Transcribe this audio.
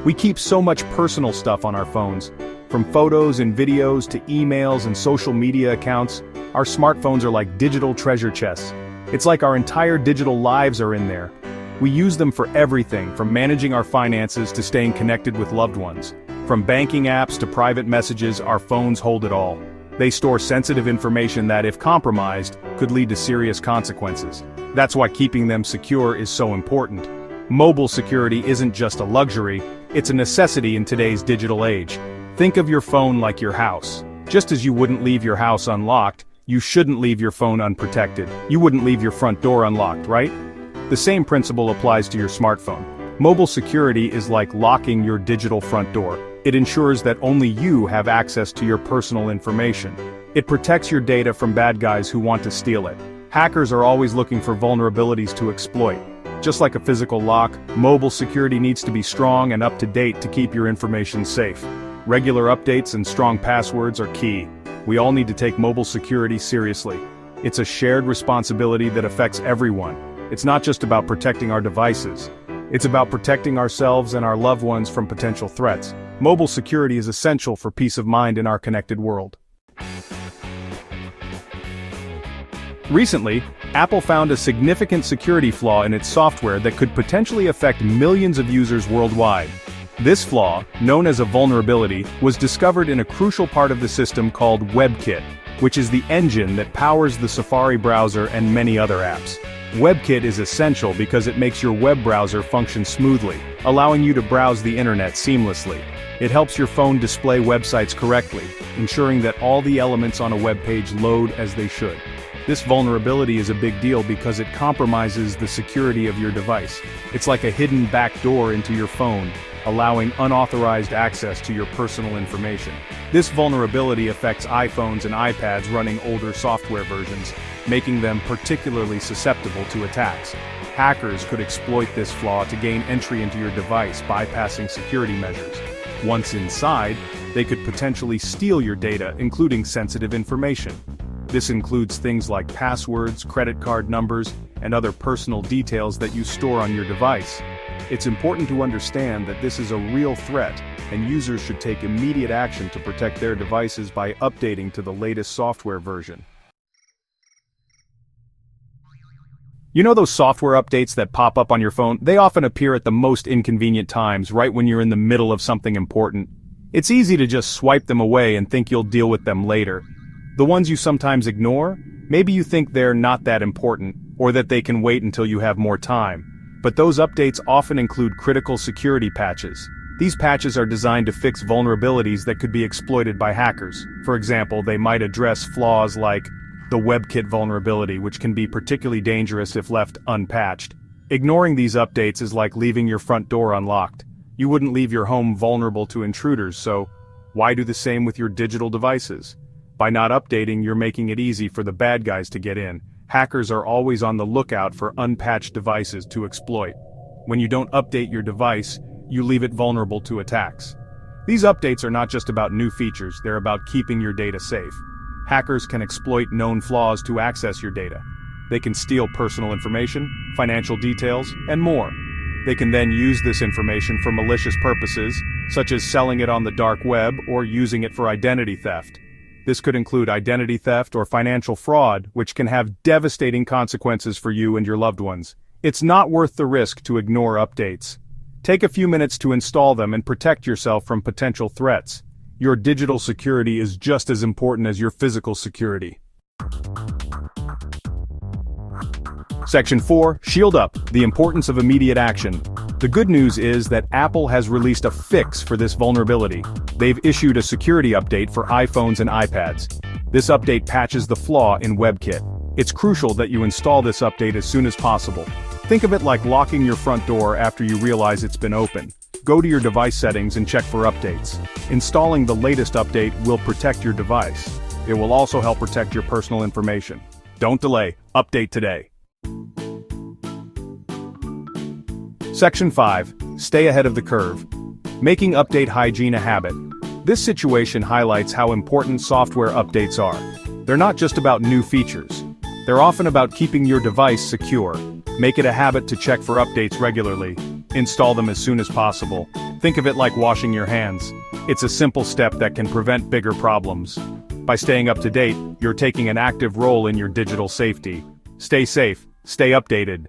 We keep so much personal stuff on our phones. From photos and videos to emails and social media accounts, our smartphones are like digital treasure chests. It's like our entire digital lives are in there. We use them for everything, from managing our finances to staying connected with loved ones. From banking apps to private messages, our phones hold it all. They store sensitive information that, if compromised, could lead to serious consequences. That's why keeping them secure is so important. Mobile security isn't just a luxury, it's a necessity in today's digital age. Think of your phone like your house. Just as you wouldn't leave your house unlocked, you shouldn't leave your phone unprotected. You wouldn't leave your front door unlocked, right? The same principle applies to your smartphone. Mobile security is like locking your digital front door. It ensures that only you have access to your personal information. It protects your data from bad guys who want to steal it. Hackers are always looking for vulnerabilities to exploit. Just like a physical lock, mobile security needs to be strong and up to date to keep your information safe. Regular updates and strong passwords are key. We all need to take mobile security seriously. It's a shared responsibility that affects everyone. It's not just about protecting our devices. It's about protecting ourselves and our loved ones from potential threats. Mobile security is essential for peace of mind in our connected world. Recently, Apple found a significant security flaw in its software that could potentially affect millions of users worldwide. This flaw, known as a vulnerability, was discovered in a crucial part of the system called WebKit, which is the engine that powers the Safari browser and many other apps. WebKit is essential because it makes your web browser function smoothly, allowing you to browse the internet seamlessly. It helps your phone display websites correctly, ensuring that all the elements on a web page load as they should. This vulnerability is a big deal because it compromises the security of your device. It's like a hidden backdoor into your phone, allowing unauthorized access to your personal information. This vulnerability affects iPhones and iPads running older software versions, making them particularly susceptible to attacks. Hackers could exploit this flaw to gain entry into your device, bypassing security measures. Once inside, they could potentially steal your data, including sensitive information. This includes things like passwords, credit card numbers, and other personal details that you store on your device. It's important to understand that this is a real threat, and users should take immediate action to protect their devices by updating to the latest software version. You know those software updates that pop up on your phone? They often appear at the most inconvenient times, right when you're in the middle of something important. It's easy to just swipe them away and think you'll deal with them later. The ones you sometimes ignore, maybe you think they're not that important, or that they can wait until you have more time. But those updates often include critical security patches. These patches are designed to fix vulnerabilities that could be exploited by hackers. For example, they might address flaws like the WebKit vulnerability, which can be particularly dangerous if left unpatched. Ignoring these updates is like leaving your front door unlocked. You wouldn't leave your home vulnerable to intruders, so why do the same with your digital devices? By not updating, you're making it easy for the bad guys to get in. Hackers are always on the lookout for unpatched devices to exploit. When you don't update your device, you leave it vulnerable to attacks. These updates are not just about new features, they're about keeping your data safe. Hackers can exploit known flaws to access your data. They can steal personal information, financial details, and more. They can then use this information for malicious purposes, such as selling it on the dark web or using it for identity theft. This could include identity theft or financial fraud, which can have devastating consequences for you and your loved ones. It's not worth the risk to ignore updates. Take a few minutes to install them and protect yourself from potential threats. Your digital security is just as important as your physical security. Section 4, Shield Up, the importance of immediate action. The good news is that Apple has released a fix for this vulnerability. They've issued a security update for iPhones and iPads. This update patches the flaw in WebKit. It's crucial that you install this update as soon as possible. Think of it like locking your front door after you realize it's been opened. Go to your device settings and check for updates. Installing the latest update will protect your device. It will also help protect your personal information. Don't delay, update today. Section 5, Stay ahead of the curve. Making update hygiene a habit. This situation highlights how important software updates are. They're not just about new features. They're often about keeping your device secure. Make it a habit to check for updates regularly. Install them as soon as possible. Think of it like washing your hands. It's a simple step that can prevent bigger problems. By staying up to date, you're taking an active role in your digital safety. Stay safe, stay updated,